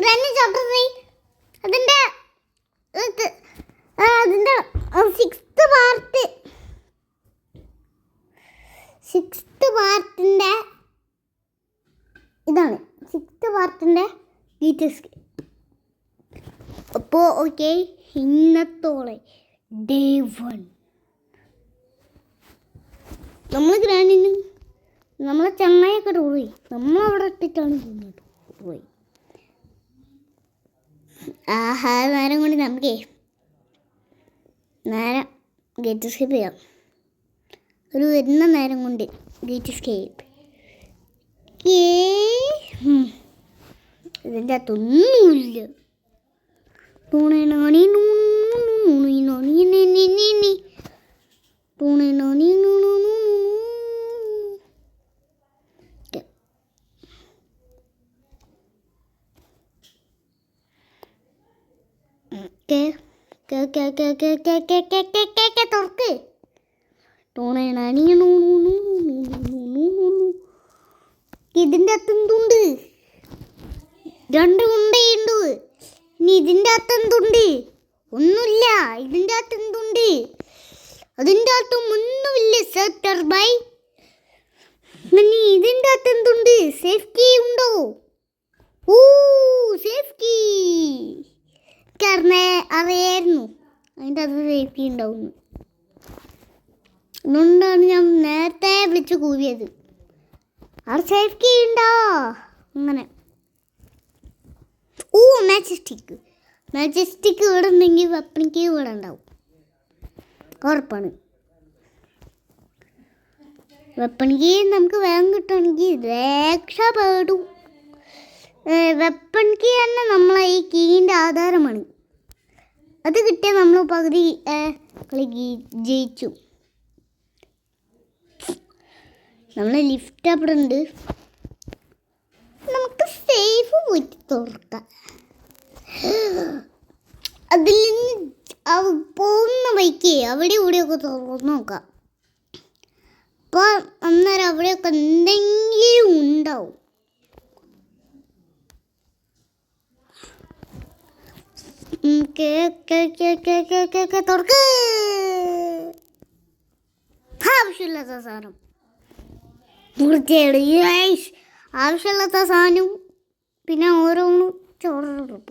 Grand chapter 3 അതിൻ്റെ അതിൻ്റെ sixth പാർട്ടിൻ്റെ ഇതാണ് സിക്സ്ത് പാർട്ടിൻ്റെ ഡീറ്റെയിൽസ്. അപ്പോൾ ഓക്കെ, ഇന്നത്തോടെ ഡേ 1 നമ്മൾ ഗ്രാൻഡിന് നമ്മളെ ചങ്ങായൊക്കെ പോയി, നമ്മളവിടെ ഇട്ടിട്ടാണ് പോയി. ആഹാ, നേരം കൊണ്ട് നമുക്കേ നേരം ഗേറ്റ് എസ്കേപ്പ് ചെയ്യാം. ഒരു വരുന്ന നേരം കൊണ്ട് ഗേറ്റ് എസ്കേപ്പ്. ഇതിൻ്റെ അകത്തൊന്നുമില്ല. തുറക്ക്. ഇതിൻ്റെ അകത്തെന്തുണ്ട്? 2 ഉണ്ടയുണ്ട്. ഇനി ഇതിൻ്റെ അകത്തെന്തുണ്ട്? ഒന്നുമില്ല. ഇതിൻ്റെ അകത്തെന്തുണ്ട്? അതിൻ്റെ അകത്തും ഒന്നുമില്ല. സെക്ടർ ബൈ. ഇനി ഇതിൻ്റെ അകത്തെന്തുണ്ട്? സേഫ് കീ ഉണ്ടോ? ഓ, സേഫ് കീ. അറിയായിരുന്നു അതിൻ്റെ അത് സേഫ് കീ ഉണ്ടാവുന്നു. അതുകൊണ്ടാണ് ഞാൻ നേരത്തെ വിളിച്ച് കൂവിയത്. ആ സേഫ് കീ ഉണ്ടോ? അങ്ങനെ. ഓ, മാജസ്റ്റിക് ഇവിടെ ഉണ്ടെങ്കിൽ വെപ്പണിക്ക് ഇവിടെ ഉണ്ടാവും, ഉറപ്പാണ്. വെപ്പണിക്ക് നമുക്ക് വേഗം കിട്ടുകയാണെങ്കിൽ രക്ഷപ്പെടും. വെപ്പൺ കീ തന്നെ നമ്മളെ ഈ കീൻ്റെ ആധാരമാണ്. അത് കിട്ടിയാൽ നമ്മൾ പകുതി കളി ജയിച്ചു. നമ്മളെ ലിഫ്റ്റ് അവിടെ ഉണ്ട്. നമുക്ക് സേഫ് പോയിട്ട് തുറക്കാം. അതിൽ നിന്ന് പോകുന്ന ബൈക്ക് അവിടെ ഇവിടെയൊക്കെ തുറന്ന് നോക്കാം. അപ്പോൾ അന്നേരം അവിടെയൊക്കെ എന്തെങ്കിലും ഉണ്ടാവും. തുറക്ക്. ആവശ്യമില്ലാത്ത സാധനം പൂർത്തിയായി. ആവശ്യമില്ലാത്ത സാധനം പിന്നെ ഓരോന്നും ചോറും.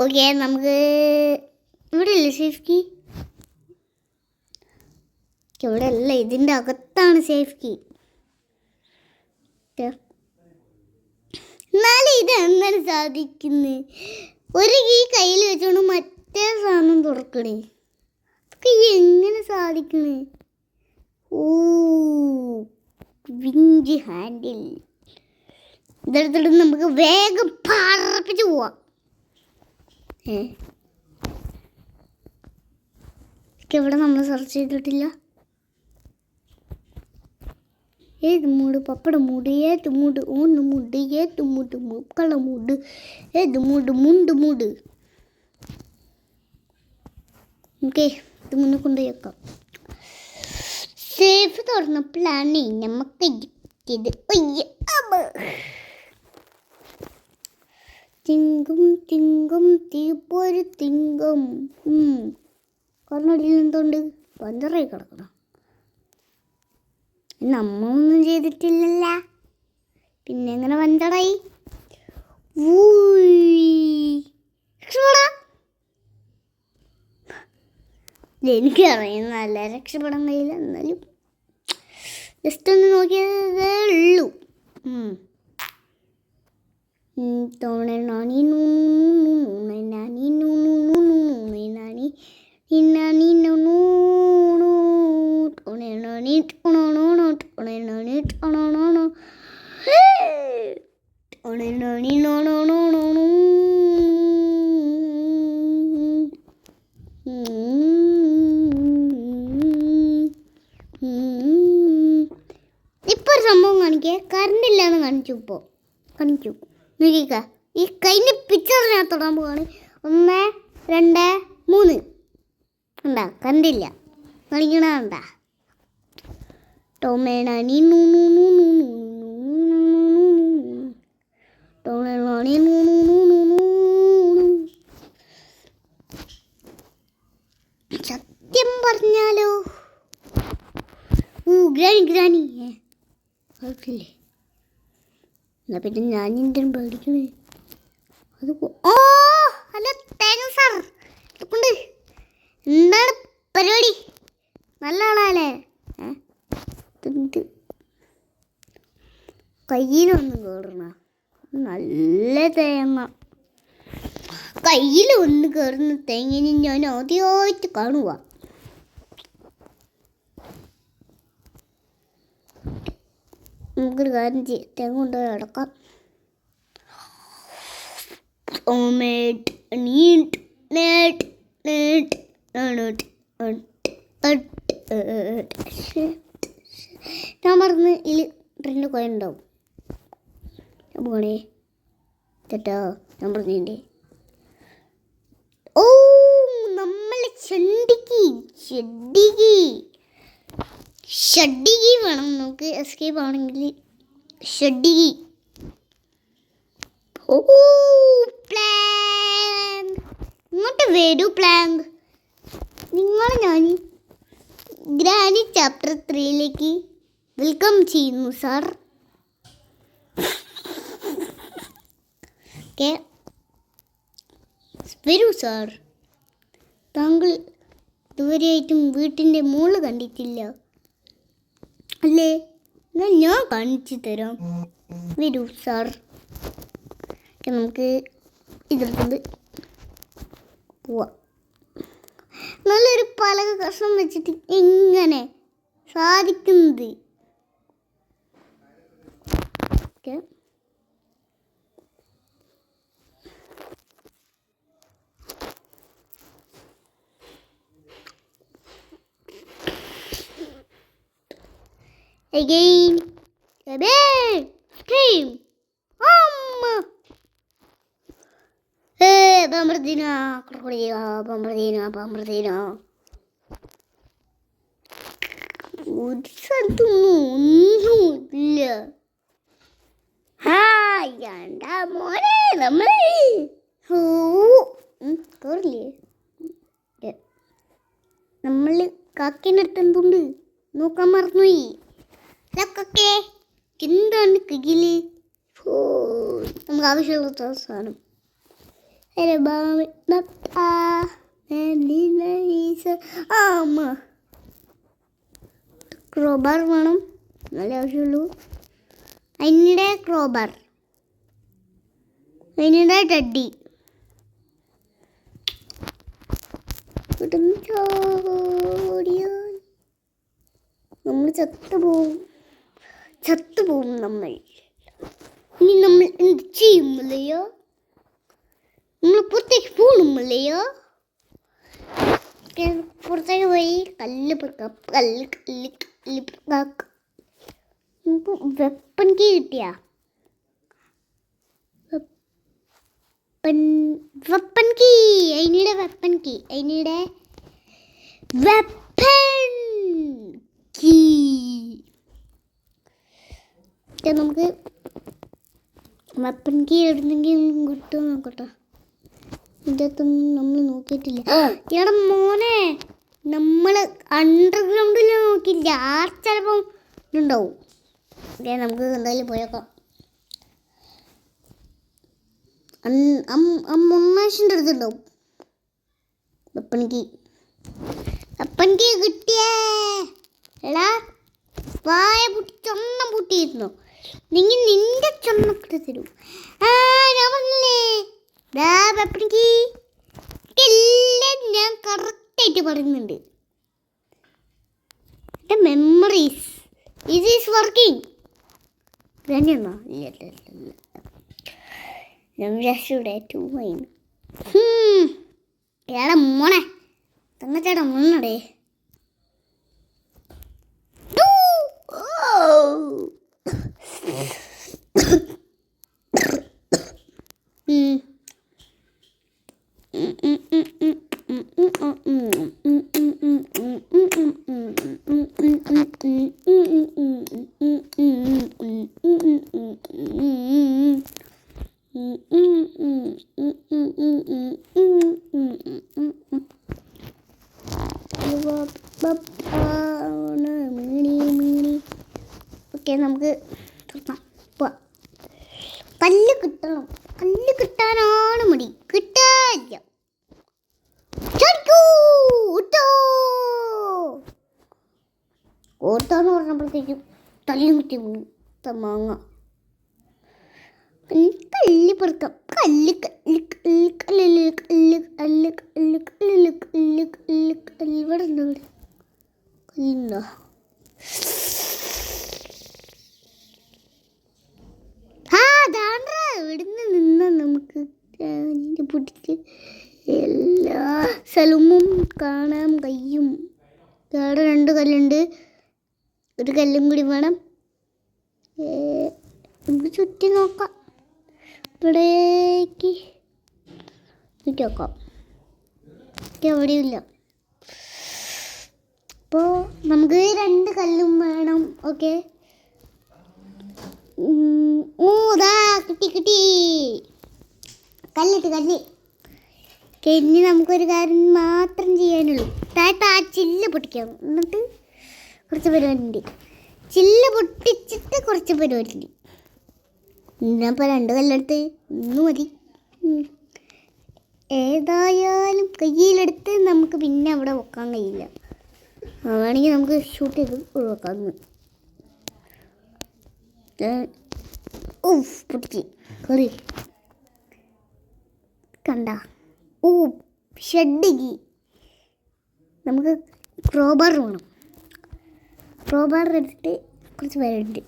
ഓക്കെ, നമുക്ക് ഇവിടെ ഇല്ല സേഫ് കീ. ഇവിടെ അല്ല, ഇതിൻ്റെ അകത്താണ് സേഫ് കീ. എന്നാലും ഇത് എങ്ങനെ സാധിക്കുന്നു? ഒരു കീ കയ്യിൽ വെച്ചോണ്ട് മറ്റേ സാധനം തുറക്കണേ. അതൊക്കെ എങ്ങനെ സാധിക്കണേ? ഓ, വിഞ്ച് ഹാൻഡിൽ. ഇതെടുത്തിട്ട് നമുക്ക് വേഗം പറപ്പിച്ച് പോവാം. ഇവിടെ നമ്മൾ സെർച്ച് ചെയ്തിട്ടില്ല. ഏത് മൂട്? പപ്പട മൂട്. ഏത് മൂട്? ഒന്ന് മൂട്. ഏത് മൂട്? മുക്കള മൂട്. ഏത് മൂട്? മൂട്. ഓക്കെ, ഇത് മുന്നേ കൊണ്ടുപോയേക്കാം. സേഫ് തുറന്നപ്പോഴാണ് നമുക്ക് കിട്ടിയത്. തിങ്കും തീപ്പൊരു തിങ്കും. കാറിനടിയിൽ എന്തുണ്ട്? പഞ്ചറായി കിടക്കണം. നമ്മളൊന്നും ചെയ്തിട്ടില്ലല്ല, പിന്നെ എങ്ങനെ പഞ്ചറായി? എനിക്കറിയുന്നല്ല രക്ഷപ്പെടാൻ കഴിയില്ല. എന്നാലും ജസ്റ്റ് ഒന്ന് നോക്കിയതേ ഉള്ളൂ. ഇപ്പൊ ഒരു സംഭവം കാണിക്കേ. കറണ്ട് ഇല്ലാന്ന് കാണിച്ചു. ഇപ്പോൾ കാണിച്ചു. നോക്കിക്ക, ഈ കഴിഞ്ഞ പിക്ചർ ഞാൻ തൊടാൻ പോവാണ്. 1 2 3 ഉണ്ടാ, കണ്ടില്ല കാണിക്കണ ഉണ്ടാ. ടോമേണി ടോമേണി ഗ്രാനി കുഴപ്പമില്ലേ? എന്നാ പിന്നെ ഞാൻ എന്തിനും പേടിക്കണേ? അത് ഓ ഹലോ തേങ്ങ സാർ കൊണ്ട് എന്താണ് പരിപാടി? നല്ല ആളാല്ലേ? കയ്യിലൊന്നും കയറണ നല്ല തേങ്ങ. കയ്യിൽ ഒന്ന് കയറുന്ന തേങ്ങനെ ഞാൻ ആദ്യമായിട്ട് കാണുക. നമുക്കൊരു കാര്യം ചെയ്യാം, തേങ്ങ കൊണ്ടുപോയി അടക്കാം. ഞാൻ പറഞ്ഞ് ഇതിൽ ട്രെയിനിൽ കുറെ ഉണ്ടാവും. പോണേ ചേട്ടാ, ഞാൻ പറഞ്ഞേ. ഓ നമ്മളെ ഷഡ്ഡിഗി വേണം നമുക്ക് എസ്കേപ്പ് ആണെങ്കിൽ. ഷഡ്ഡിഗി. ഓ പ്ലാങ്ക്, ഇങ്ങോട്ട് വരൂ പ്ലാങ്ക്. നിങ്ങൾ ഞാൻ ഗ്രാനി ചാപ്റ്റർ 3 വെൽക്കം ചെയ്യുന്നു സാർ. വരൂ സാർ. താങ്കൾ ഇതുവരെയായിട്ടും വീട്ടിൻ്റെ മുകളിൽ കണ്ടിട്ടില്ല അല്ലേ? എന്നാൽ ഞാൻ കാണിച്ചു തരാം. വരൂ സാർ. നമുക്ക് ഇതെടുത്തുകൊണ്ട് പോവാം. നല്ലൊരു പലക കഷ്ണം വെച്ചിട്ട് എങ്ങനെ സാധിക്കുന്നത്? Okay, again a big scream. Bambardina, crocodile, bambardina. ഒരു സ്ഥലത്തൊന്നുമില്ല. എന്താ മോനെ നമ്മൾ കേറില്ലേ? നമ്മൾ കാക്കേൻ്റെ അടുത്ത് എന്തുണ്ട് നോക്കാൻ മറന്നുപോയി. കാക്കേ എന്താണ് കയ്യില്? നമുക്ക് ആവശ്യമുള്ള സാധനം. ക്രോബാർ വേണം, നല്ല ആവശ്യമുള്ളൂ. അതിനിടെ ക്രോബാർ, അതിനിടെ ടഡ്ഡി. നമ്മൾ ചത്തുപോകും നമ്മൾ. ഇനി നമ്മൾ എന്ത് ചെയ്യുമല്ലയോ? നമ്മൾ പുറത്തേക്ക് പോകണമല്ലയോ? പുറത്തേക്ക് പോയി കല്ല് നമുക്ക് വെപ്പൺ കീ കിട്ടിയാ? വെപ്പൺ കീ, അതിനിടെ വെപ്പൺ കീ, അതിനിടെ വെപ്പൺ കീ. നമുക്ക് വെപ്പൺ കീ എവിടുന്നെങ്കിൽ കിട്ടുമോ നോക്കട്ടെ. ഇതിൻ്റെ അകത്തൊന്നും നമ്മൾ നോക്കിയിട്ടില്ല. എടാ മോനെ, നമ്മൾ അണ്ടർഗ്രൗണ്ടിൽ നോക്കിയില്ല. ചിലപ്പം ഇതുണ്ടാവും. നമുക്ക് എന്തായാലും പോയേക്കാം. മുന്നാശിൻ്റെ അടുത്തുണ്ടാവും വെപ്പൺ കീ. വെപ്പൺ കീ കിട്ടിയേ. എടാ വായ പൊട്ടി ചൊണ്ണം പൊട്ടിയിരുന്നു. നിന്റെ ചൊണ്ണൊക്കെ തരൂ. ഞാൻ പറഞ്ഞില്ലേ വെപ്പൺ കീ എല്ലാം ഞാൻ കറക്റ്റായിട്ട് പറയുന്നുണ്ട്. എൻ്റെ മെമ്മറീസ് ഇത് ഈസ് വർക്കിംഗ്. തന്നെയാണോ? ഇല്ല, ഞാൻ വിചാരിച്ചൂടെ ടൂ മൈൻ. ഏടാ മോനെ തങ്ങച്ചേട്ടാ മോനടേ. ഓക്കെ നമുക്ക് പോവാം. കല്ല് കിട്ടണം. കല്ല് കിട്ടാനാണ് മടി. കിട്ടാനില്ല. ഓട്ടോന്ന് പറഞ്ഞപ്പോഴത്തേക്കും തല്ലി കുത്തി മാങ്ങ. കല്ല് പെറുക്കാം. കല്ല് കല്ല് കല്ല് കല്ല് കല്ല് കല്ല് കല്ല് കല്ല് കല്ല് കല്ല് കല്ല് ഇവിടെ ഉണ്ടോ? ഇവിടെ കല്ലുണ്ടോ? ഇവിടുന്ന് നിന്നാൽ നമുക്ക് പിടിച്ച് എല്ലാ സ്ഥലവും കാണാൻ കഴിയും. ഇവിടെ 2 കല്ലുണ്ട്. ഒരു കല്ലും കൂടി വേണം. നമുക്ക് ചുറ്റി നോക്കാം. ഇവിടേക്ക് ചുറ്റി നോക്കാം. എവിടെയില്ല. അപ്പോൾ നമുക്ക് 2 കല്ലും വേണം. ഓക്കെ. ദാ കിട്ടി കല്ലിട്ട് കല്ല്. ഇനി നമുക്കൊരു കാര്യം മാത്രം ചെയ്യാനുള്ളൂ. താഴത്തെ ചില്ല് പൊട്ടിക്കാം. എന്നിട്ട് കുറച്ച് പരിപാടി ഉണ്ട്. ചില്ല് പൊട്ടിച്ചിട്ട് കുറച്ച് പരിപാടി ഉണ്ട്. ഞാനിപ്പോൾ 2 കല്ലെടുത്ത് 1 മതി. ഏതായാലും കയ്യിലെടുത്ത് നമുക്ക് പിന്നെ അവിടെ വെക്കാൻ കഴിയില്ല. വേണമെങ്കിൽ നമുക്ക് ഷൂട്ട് ചെയ്ത് ഒഴിവാക്കാം. പൊട്ടിച്ച് കറി കണ്ട. ഷെഡിക്ക് നമുക്ക് ക്രോബാർ വേണം. ക്രോബാർ എടുത്തിട്ട് കുറച്ച് പേരുണ്ട്.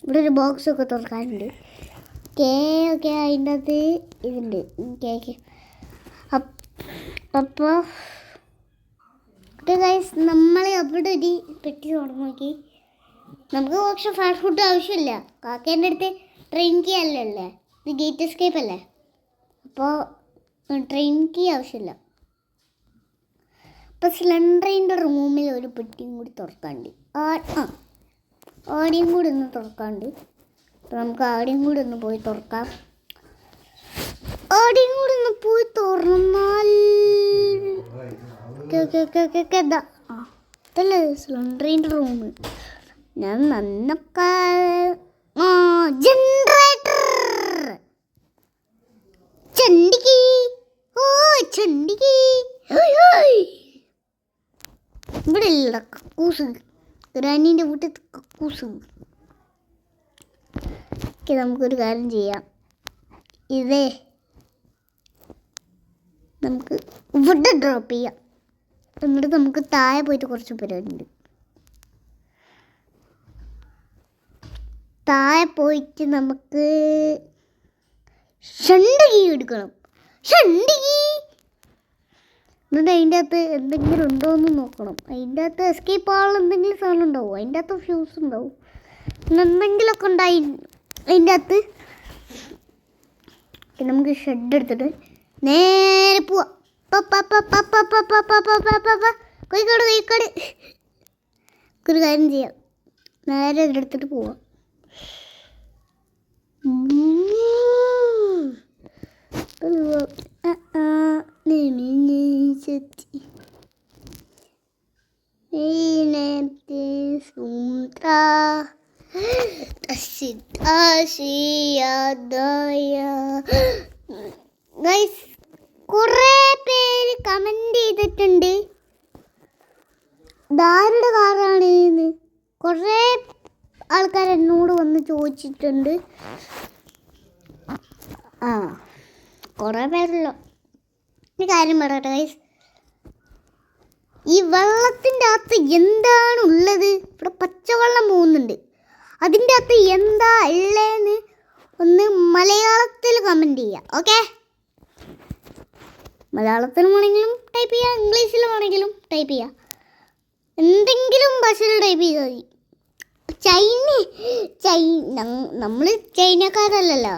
ഇവിടെ ഒരു ബോക്സൊക്കെ തുറക്കാനുണ്ട്. ഓക്കെ അതിൻ്റെ അകത്ത് ഇതുണ്ട്. കേക്ക് അപ്പോൾ ഗൈസ് നമ്മൾ അവിടെ ഒരു പെട്ടി തുറന്ന് നോക്കി. നമുക്ക് പക്ഷെ ഫാസ്റ്റ് ഫുഡ് ആവശ്യമില്ല. കാക്കേൻ്റെ അടുത്ത് ട്രെയിൻ കീ അല്ലേ. ഇത് ഗേറ്റ് എസ്കേപ്പ് അല്ലേ. അപ്പോൾ ട്രെയിൻ കീ ആവശ്യമില്ല. അപ്പോൾ സിലിണ്ടറിൻ്റെ റൂമിൽ ഒരു പെട്ടിയും കൂടി തുറക്കാണ്ട്. ആടെയും കൂടി ഒന്ന് തുറക്കാണ്ട്. അപ്പോൾ നമുക്ക് ആടെയും കൂടി ഒന്ന് പോയി തുറക്കാം. ആടെയും കൂടി ഒന്ന് പോയി തുറന്നാൽ ഇതല്ലേ സിലിണ്ടറിൻ്റെ റൂം. ഞാൻ നന്നൊക്കെ ജനറേറ്റർ ചണ്ടിക്ക്. ചണ്ടിക്ക് ഇവിടെ ഇല്ല കക്കൂസ്. ഗ്രാനീൻ്റെ വീട്ടിൽ കക്കൂസ്. നമുക്കൊരു കാര്യം ചെയ്യാം. ഇതേ നമുക്ക് ഇവിടെ ഡ്രോപ്പ് ചെയ്യാം. എന്നിട്ട് നമുക്ക് താഴെ പോയിട്ട് കുറച്ച് പരിപാടി ഉണ്ട്. താഴെ പോയിട്ട് നമുക്ക് ഷണ്ടികി എടുക്കണം. ഷണ്ടികി എന്നിട്ട് അതിൻ്റെ അകത്ത് എന്തെങ്കിലും ഉണ്ടോ എന്ന് നോക്കണം. അതിൻ്റെ അകത്ത് എസ്കേപ്പ് ആവാനുള്ള എന്തെങ്കിലും സാധനം ഉണ്ടാവും. അതിൻ്റെ അകത്ത് ഫ്യൂസ് ഉണ്ടാവും. എന്തെങ്കിലുമൊക്കെ ഉണ്ടായി അതിൻ്റെ അകത്ത്. നമുക്ക് ഷെഡ് എടുത്തിട്ട് നേരെ പോവാം. കോഴിക്കോട് ഒരു കാര്യം ചെയ്യാം. നേരെ ഇതെടുത്തിട്ട് പോവാം. കുറേ പേര് കമന്റ് ചെയ്തിട്ടുണ്ട് ഇതാരുടെ കാറാണ് എന്ന്. കുറേ ആൾക്കാർ എന്നോട് വന്ന് ചോദിച്ചിട്ടുണ്ട്. കുറേ പേരല്ലോ. ഒരു കാര്യം പറയട്ടെ ഗൈസ്, ഈ വെള്ളത്തിൻ്റെ അകത്ത് എന്താണ് ഉള്ളത്? ഇവിടെ പച്ചവെള്ളം പോകുന്നുണ്ട്. അതിൻ്റെ അകത്ത് എന്താ ഉള്ളതെന്ന് ഒന്ന് മലയാളത്തിൽ കമൻറ്റ് ചെയ്യുക. ഓക്കെ, മലയാളത്തിൽ വേണമെങ്കിലും ടൈപ്പ് ചെയ്യുക, ഇംഗ്ലീഷിൽ വേണമെങ്കിലും ടൈപ്പ് ചെയ്യുക. എന്തെങ്കിലും ഭാഷയിൽ ടൈപ്പ് ചെയ്താൽ മതി. നമ്മൾ ചൈനക്കാരല്ലല്ലോ.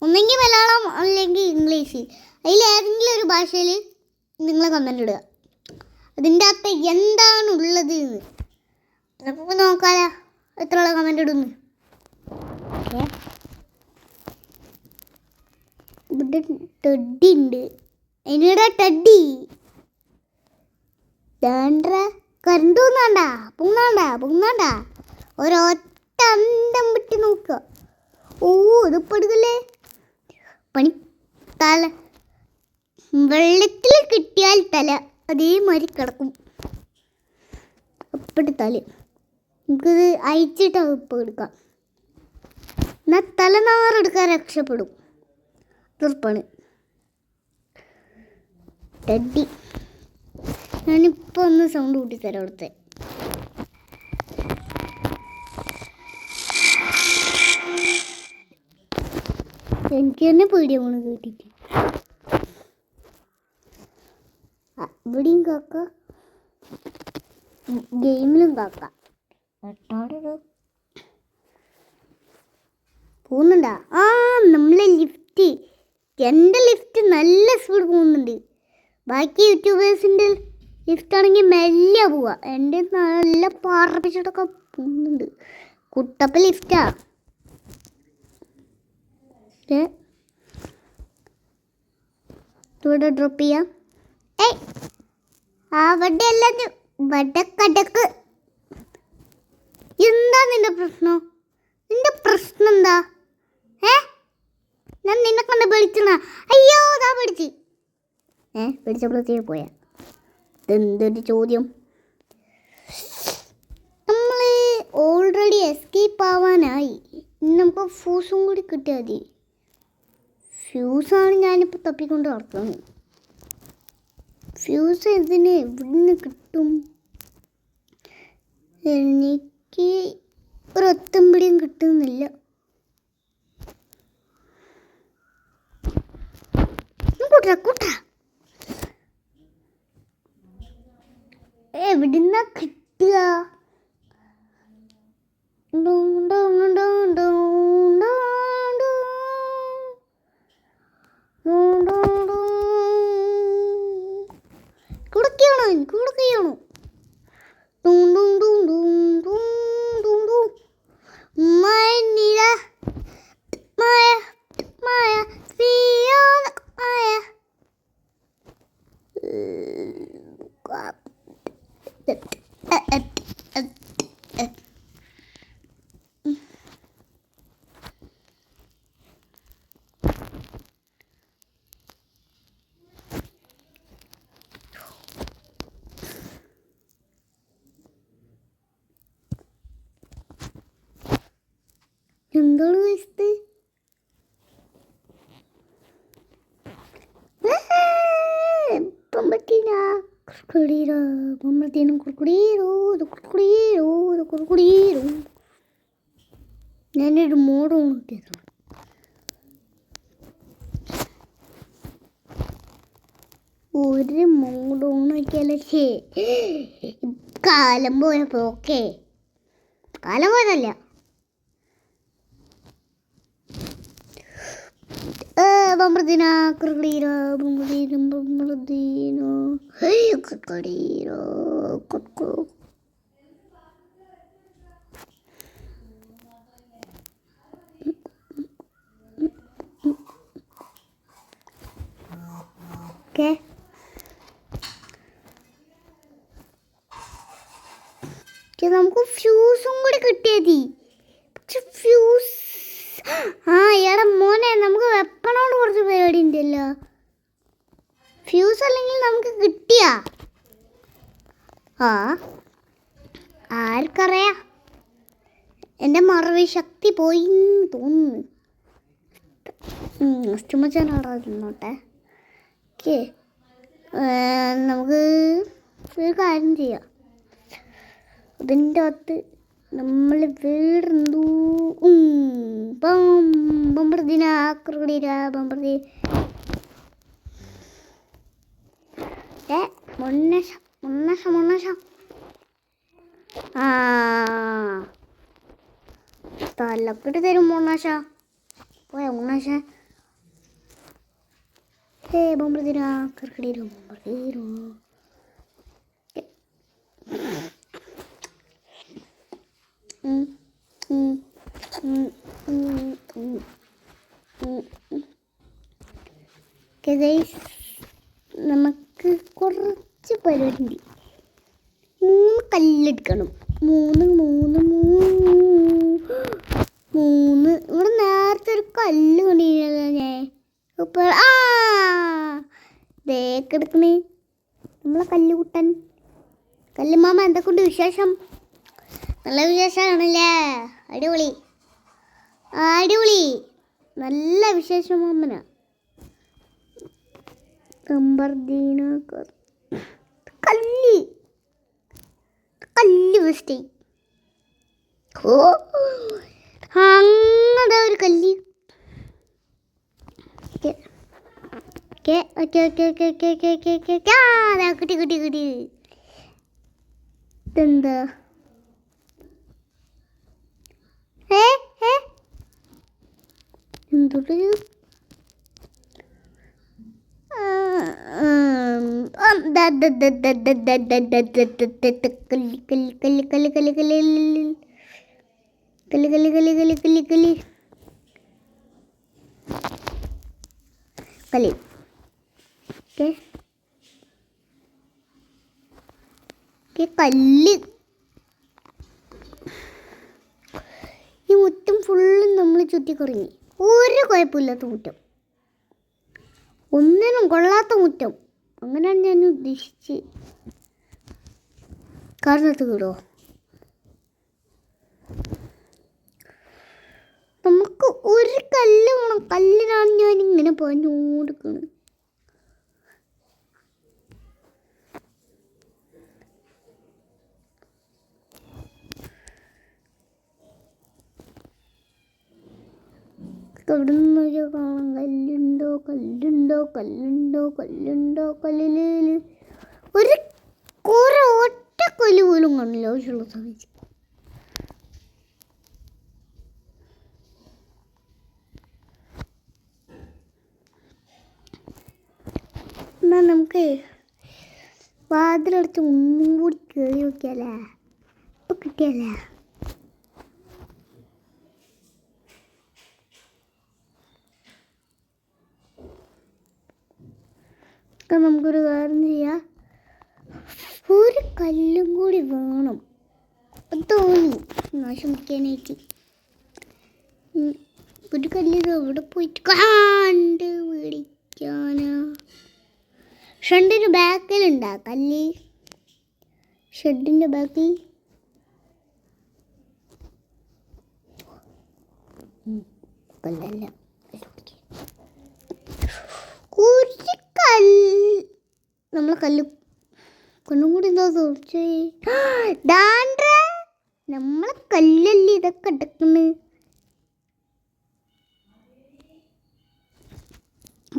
ഒന്നെങ്കിൽ മലയാളം അല്ലെങ്കിൽ ഇംഗ്ലീഷ്. അതിലേതെങ്കിലും ഒരു ഭാഷയിൽ നിങ്ങൾ കമൻ്റ് ഇടുക. അതിൻ്റെ അകത്ത് എന്താണുള്ളത് എന്ന് നമുക്ക് നോക്കാലോ എത്ര കമൻ്റ് ഇടുന്നു. ഇവിടെ ടെഡ്ഡി ഉണ്ട്. അതിനിടെ ടെഡ്ഡി കരണ്ട് പൊങ്ങാണ്ട ഒരൊറ്റ അന്തം വിട്ട് നോക്കുക. ഓ ഇത് പെടുകല്ലേ പണി. തല വെള്ളത്തിൽ കിട്ടിയാൽ തല അതേമാതിരി കിടക്കും. അപ്പടി തല നമുക്കിത് അയച്ചിട്ട് ഇപ്പം എടുക്കാം. എന്നാൽ തലനാറെടുക്കാൻ രക്ഷപ്പെടും. തീർപ്പാണ് ടെഡി. ഞാനിപ്പോൾ ഒന്ന് സൗണ്ട് കൂട്ടിത്തരാം അവിടുത്തെ. എനിക്ക് തന്നെ പേടിയാണ് കേട്ടിട്ട്. ഇവിടെയും കാക്ക, ഗെയിമിലും കാക്ക. പോകുന്നുണ്ടാ? ആ നമ്മളെ ലിഫ്റ്റ്, എൻ്റെ ലിഫ്റ്റ് നല്ല സ്പീഡ് പോകുന്നുണ്ട്. ബാക്കി യൂട്യൂബേഴ്സിൻ്റെ ലിഫ്റ്റ് ആണെങ്കിൽ മെല്ലെ പോവുക. എൻ്റെ നല്ല പാറപ്പിച്ചിട്ടൊക്കെ പോകുന്നുണ്ട്. കുട്ടപ്പ ലിഫ്റ്റാ. ഇവിടെ ഡ്രോപ്പ് ചെയ്യാം. ഏയ് അവിടെ എല്ലാം വടക്കടക്ക്. എന്താ നിന്റെ പ്രശ്നം? നിന്റെ പ്രശ്നം എന്താ? ഞാൻ നിന്നെ കണ്ട് പേടിച്ചണ. അയ്യോ അതാ പേടിച്ച്. പേടിച്ചപ്പോഴത്തേക്ക് പോയാ. ഇതെന്തൊരു ചോദ്യം? നമ്മൾ ഓൾറെഡി എസ്കേപ്പ് ആവാനായി. നമുക്ക് ഫ്യൂസും കൂടി കിട്ടിയാൽ മതി. ഫ്യൂസാണ് ഞാനിപ്പോൾ തപ്പിക്കൊണ്ട് നടക്കുന്നത്. ഫ്യൂസ് ഇതിന് എവിടുന്ന് കിട്ടും? എനിക്ക് ഒരൊത്തും പിടിയും കിട്ടുന്നില്ല. കൂട്ട എവിടുന്നാ കിട്ടുക? കൊടുക്കുകയാണോ? എന്താണ് വയസ്സ്? ഞാനൊരു മോഡ് ഓണിട്ടു. ഒരു മോഡ് ഓണാക്കിയാലേ കാലം പോയപ്പോ. ഓക്കെ കാലം പോയതല്ല. ബൊമ്പർദീന ക്രിക്കടീരോ ബൊമ്പർദീനം ബൊമ്പർദീനോ ക്രിക്കടീരോ കൊക്കോ. ഓക്കെ നമുക്ക് ഫ്യൂസും കൂടി കിട്ടിയാൽ മതി. പക്ഷെ ഫ്യൂസ് എടാ മോനെ, നമുക്ക് വെപ്പണോട് കുറച്ച് പരിപാടി ഉണ്ടല്ലോ. ഫ്യൂസ് അല്ലെങ്കിൽ നമുക്ക് കിട്ടിയ ആർക്കറിയാം. എൻ്റെ മറവി ശക്തി പോയി തോന്നുന്നു. ചുമച്ചാനാടാ തിന്നോട്ടെ. ഓക്കെ നമുക്ക് ഒരു കാര്യം ചെയ്യാം. അതിൻ്റെ അകത്ത് നമ്മൾ വീടുന്നു. ബൊമ്പർദീന ക്രിക്കടീര ബൊമ്പർദീ മുന്നശ തലക്കിട്ട് തരും മുന്നശ. പോയ മുന്നശ. ബൊമ്പർദീന ക്രിക്കടീര ബൊമ്പർദീരോ. നമുക്ക് കുറച്ച് പരിപാടി ഉണ്ട്. 3 കല്ലെടുക്കണം. 3 എവിടേക്ക് എടുക്കണേ നമ്മളെ കല്ലുകുട്ടൻ? കല്ലുമാമ എന്തൊക്കെയുണ്ട് വിശേഷം? നല്ല വിശേഷമാണല്ലേ? അടിപൊളി അടിപൊളി, നല്ല വിശേഷം മാമന. കല്ല് കല്ല് വെസ്റ്റേ. ഓ അങ്ങനെ ഒരു കല്ല്. കുട്ടി കുട്ടി കുട്ടി ഇതെന്താ? എന്തൊരു കളി. കല്ല്. ഈ മുറ്റം ഫുള്ളും നമ്മൾ ചുറ്റിക്കുറങ്ങി. ഒരു കുഴപ്പമില്ലാത്ത മുറ്റം, ഒന്നിനും കൊള്ളാത്ത മുറ്റം. അങ്ങനെയാണ് ഞാൻ ഉദ്ദേശിച്ച്. കാരണത്ത് കിടോ നമുക്ക് ഒരു കല്ല് വേണം. കല്ലിനാണ് ഞാൻ ഇങ്ങനെ പറഞ്ഞുകൊടുക്കുന്നത്. അവിടെ നിന്ന് കാണാം. കല്ലുണ്ടോ കല്ലുണ്ടോ കല്ലുണ്ടോ കല്ലുണ്ടോ കല്ലില് ഒരു കുറെ ഒറ്റ കല്ല് പോലും കാണില്ല ആവശ്യമുള്ള സമയത്ത്. എന്നാൽ നമുക്ക് വാതിലടച്ച് ഒന്നും കൂടി കയറി നോക്കിയാലേ? ഇപ്പം കിട്ടിയല്ലേ? നമുക്കൊരു കാര്യം ചെയ്യാം. ഒരു കല്ലും കൂടി വേണം തോന്നി നാശമിക്കാനായിട്ട്. ഒരു കല്ല് എവിടെ പോയിട്ട് കണ്ട് മേടിക്കാനാ? ഷെഡിൻ്റെ ബാക്കിലുണ്ടാ കല്ല്? ഷെഡിൻ്റെ ബാക്കിൽ കല്ലല്ല. നമ്മളെ കല്ല് കൊണ്ടും കൂടി എന്തോ തോർച്ചേ. നമ്മളെ കല്ലല്ലേ ഇതൊക്കെ എടുക്കുന്നു.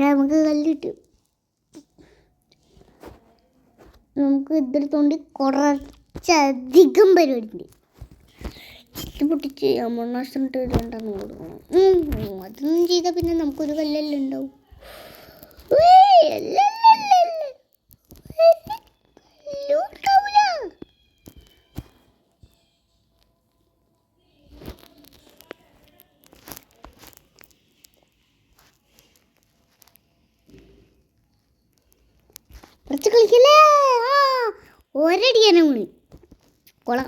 നമുക്ക് കല്ലിട്ട് നമുക്ക് ഇതിൽ തോണ്ടി കുറച്ചധികം പരിപാടിയുണ്ട്. ചിറ്റ് പൊട്ടിച്ച് മണ്ണാശിട്ട് രണ്ടെണ്ണം കൊടുക്കണം. അതൊന്നും ചെയ്താൽ പിന്നെ നമുക്കൊരു കല്ലെല്ലാം ഉണ്ടാവും. കുറച്ച് കളിക്കല്ലേ? ഒരടിയാണ് വീണ് കൊള.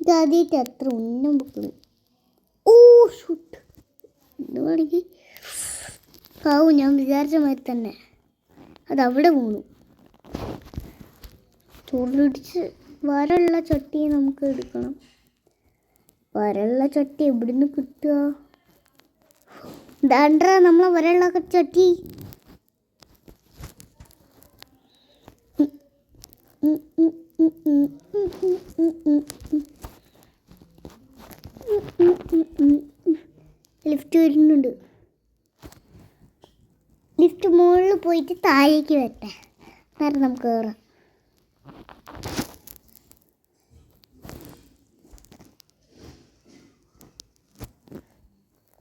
ഇതാദ്യമായിട്ട് അത്ര ഉന്നം പൊക്കുന്നു. ഓ ഷൂട്ട് എന്ത് വേണമെങ്കിൽ ആവും. ഞാൻ വിചാരിച്ച മാതിരി തന്നെ അതവിടെ വീണു. ചൂടിടിച്ച് വരള്ള ചട്ടി നമുക്ക് എടുക്കണം. വരള്ള ചട്ടി എവിടുന്ന് കിട്ടുക? ദാണ്ട്ര നമ്മളെ വരള്ള ചട്ടി. ലിഫ്റ്റ് വരുന്നുണ്ട്. ലിഫ്റ്റ് മുകളിൽ പോയിട്ട് താഴേക്ക് വരട്ടെ, കാരണം നമുക്ക് കയറാം.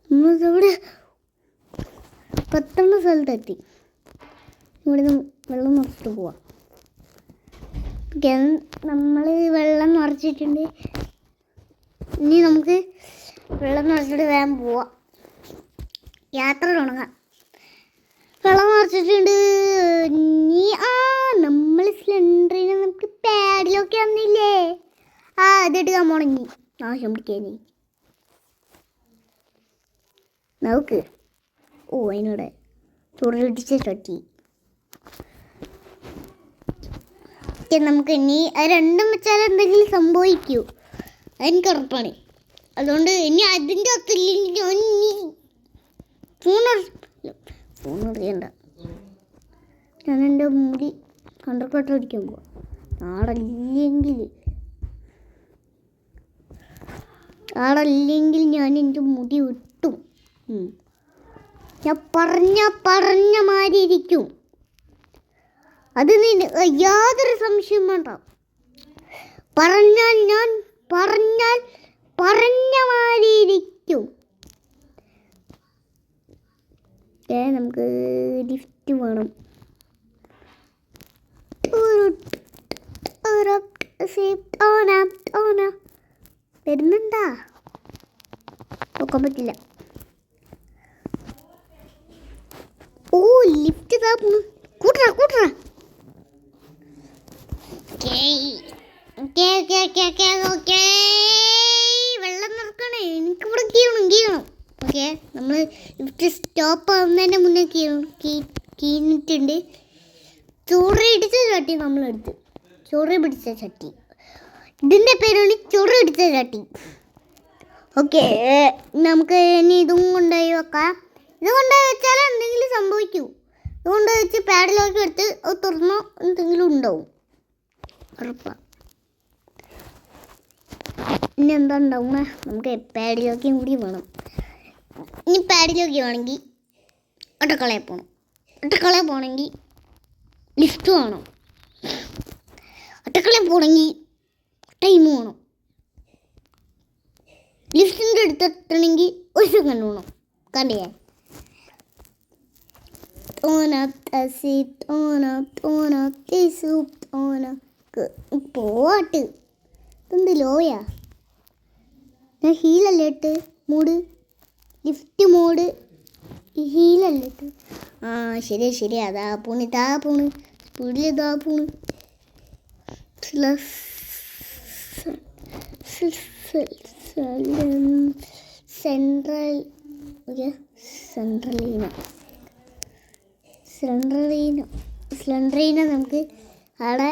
നമ്മളിവിടെ 10 സ്ഥലത്തെത്തി. ഇവിടുന്ന് വെള്ളം നിറച്ചിട്ട് പോവാം. നമ്മൾ വെള്ളം നിറച്ചിട്ടുണ്ട്. ഇനി നമുക്ക് വെള്ളം നിറച്ചിട്ട് വേഗം പോവാം, യാത്ര തുടങ്ങാം. വെള്ളം നിറച്ചിട്ടുണ്ട്. ഇനി നമ്മൾ സിലിണ്ടറിന് നമുക്ക് പാഡിലൊക്കെ വന്നില്ലേ? അതെടുക്കാൻ മുടങ്ങി നാശം പിടിക്കാന് നമുക്ക്. അതിനോടെ ചുരുടിച്ച ചട്ടി നമുക്ക് ഇനി അത് രണ്ടും വെച്ചാൽ എന്തെങ്കിലും സംഭവിക്കൂ, അതെനിക്ക് ഉറപ്പാണ്. അതുകൊണ്ട് ഇനി അതിൻ്റെ ഒത്തില്ലെങ്കിൽ ഞാൻ ഫോൺ അറിയണ്ട. ഞാൻ എൻ്റെ മുടി കണ്ടർക്കോട്ട് അടിക്കാൻ പോവാം. ആടല്ലെങ്കിൽ ഞാൻ എൻ്റെ മുടി വിട്ടും. ഞാൻ പറഞ്ഞ മാതിരി ഇരിക്കും. അത് യാതൊരു സംശയം വേണ്ട. പറഞ്ഞ മാതിരി ഇരിക്കും. നമുക്ക് ലിഫ്റ്റ് വേണം. വരുന്നുണ്ടാ? നോക്കാൻ പറ്റില്ല. ഓ ലിഫ്റ്റ് കൂട്ടറ. വെള്ളം നിറക്കണേ, എനിക്കിവിടെ കീഴണം. ഓക്കെ, നമ്മൾ ലിഫ്റ്റ് സ്റ്റോപ്പ് ആവുന്നതിൻ്റെ മുന്നേ കീഞ്ഞിട്ടുണ്ട്. ചോറ് പിടിച്ച ചട്ടി നമ്മളെടുത്ത്. ചോറ് പിടിച്ച ചട്ടി, ഇതിൻ്റെ പേരാണ് ചോറ് പിടിച്ച ചട്ടി. ഓക്കെ, നമുക്ക് ഇനി ഇതും കൊണ്ടുപോയി വെക്കാം. ഇത് കൊണ്ടുപോയി വെച്ചാൽ എന്തെങ്കിലും സംഭവിക്കൂ. ഇത് കൊണ്ടുപോയി വെച്ച് പാഡിലൊക്കെ എടുത്ത് അത് തുറന്നോ എന്തെങ്കിലും ഉണ്ടാവും, ഉറപ്പാണ്. ഇനി എന്താ ഉണ്ടാവുക? നമുക്ക് പാഡിലൊക്കെയും കൂടി വേണം. ഇനി പാഡിലൊക്കെ വേണമെങ്കിൽ ഒട്ടക്കളയിൽ പോകണമെങ്കിൽ ലിഫ്റ്റ് വേണം. ഒട്ടക്കളയിൽ പോകണമെങ്കിൽ ടൈം വേണം. ലിഫ്റ്റിൻ്റെ അടുത്തെത്തണമെങ്കിൽ ഒരു സെക്കൻഡ് വേണം. കണ്ടില്ലേ? പോട്ട് എന്ത് ലോയാ? ഞാൻ ഹീലല്ലേ ഇട്ട് മൂഡ്, ലിഫ്റ്റ് മോഡ് ഹീലല്ലേ ഇട്ട്. ആ ശരി അതാ പോണ് സ്പീഡിൽ ഇതാ പോണ്. സെൻട്രലീന നമുക്ക് അവിടെ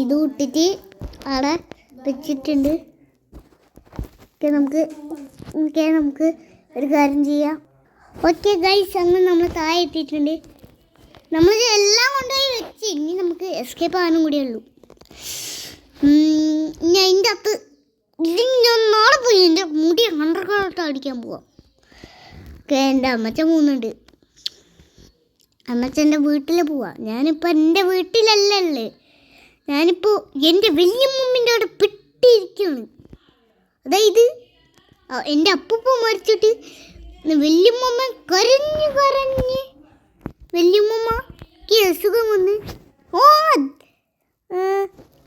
ഇത് ഇട്ടിട്ട് അവിടെ വെച്ചിട്ടുണ്ട്. നമുക്ക് ഒരു കാര്യം ചെയ്യാം. ഓക്കെ ഗൈസ്, അങ്ങനെ നമ്മൾ താഴെ എത്തിയിട്ടുണ്ട്. നമ്മൾ എല്ലാം കൊണ്ടുപോയി വെച്ച് ഇനി നമുക്ക് എസ്കേപ്പ് ആകാനും കൂടിയേ ഉള്ളൂ. ഇനി അതിൻ്റെ അകത്ത് ഞാൻ നാളെ പോയി എൻ്റെ മുടി അണ്ടർകോട്ട് അടിക്കാൻ പോവാം. ഓക്കെ, എൻ്റെ അമ്മച്ചൻ പോകുന്നുണ്ട്. അമ്മച്ചൻ്റെ വീട്ടിൽ പോവാം. ഞാനിപ്പോൾ എൻ്റെ വീട്ടിലല്ലേ, ഞാനിപ്പോൾ എൻ്റെ വലിയമ്മൂമ്മിൻ്റെ അവിടെ പെട്ടിരിക്കുകയാണ്. അതായത് എൻ്റെ അപ്പൂപ്പ മരിച്ചിട്ട് വല്യമ്മ കരഞ്ഞ് വല്യമ്മക്ക് അസുഖം വന്ന്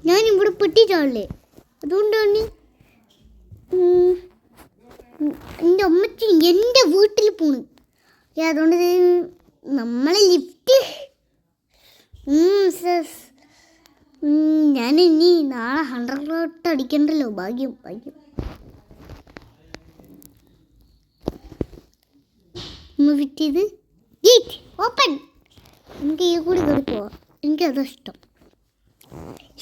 ഞാനിവിടെ പെട്ടിട്ടാളേ. അതുകൊണ്ടാണ് എൻ്റെ അമ്മച്ചി എൻ്റെ വീട്ടിൽ പോണ്. അതുകൊണ്ട് നമ്മളെ ലിഫ്റ്റ് ഞാനിനി നാളെ 100 അടിക്കണ്ടല്ലോ. ഭാഗ്യം. ഫിറ്റ് ചെയ്ത് ഗേറ്റ് ഓപ്പൺ. എനിക്ക് ഈ കൂടി കയറി പോവാം. എനിക്കതാ ഇഷ്ടം.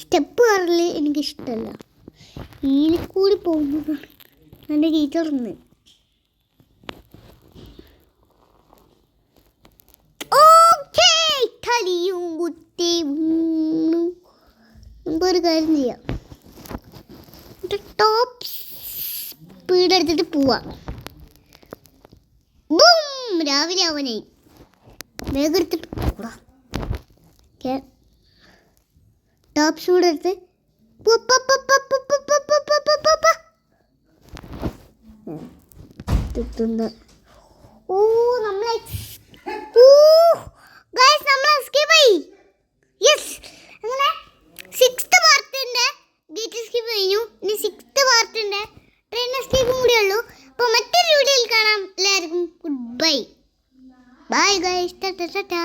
സ്റ്റെപ്പ് കയറൽ എനിക്കിഷ്ടമല്ല, ഇതിൽ കൂടി പോകുന്നതാണ് എൻ്റെ ഗേറ്റ് തുറന്ന്. ഓക്കേ, തലിയും കുത്തി വീണു. നമുക്കൊരു കാര്യം ചെയ്യാം, ടോപ്പ് സ്പീഡ് എടുത്തിട്ട് പോവാം. രാവിലെ അവനായി വേഗം എടുത്തിട്ട് പോടാ. ടോപ്പ് സ്പീഡ് എടുത്ത് നമ്മളെ അങ്ങനെ 6th പാർട്ടിൻ്റെ ഗേറ്റ് എസ്കേപ്പ് കഴിഞ്ഞു. ഇനി 6th പാർട്ടിൻ്റെ ട്രെയിൻ എസ്കേപ്പും കൂടിയേ ഉള്ളൂ. അപ്പോൾ മറ്റൊരു വീഡിയോയിൽ കാണാം. എല്ലാവർക്കും good bye. Bye guys. Ta ta ta ta.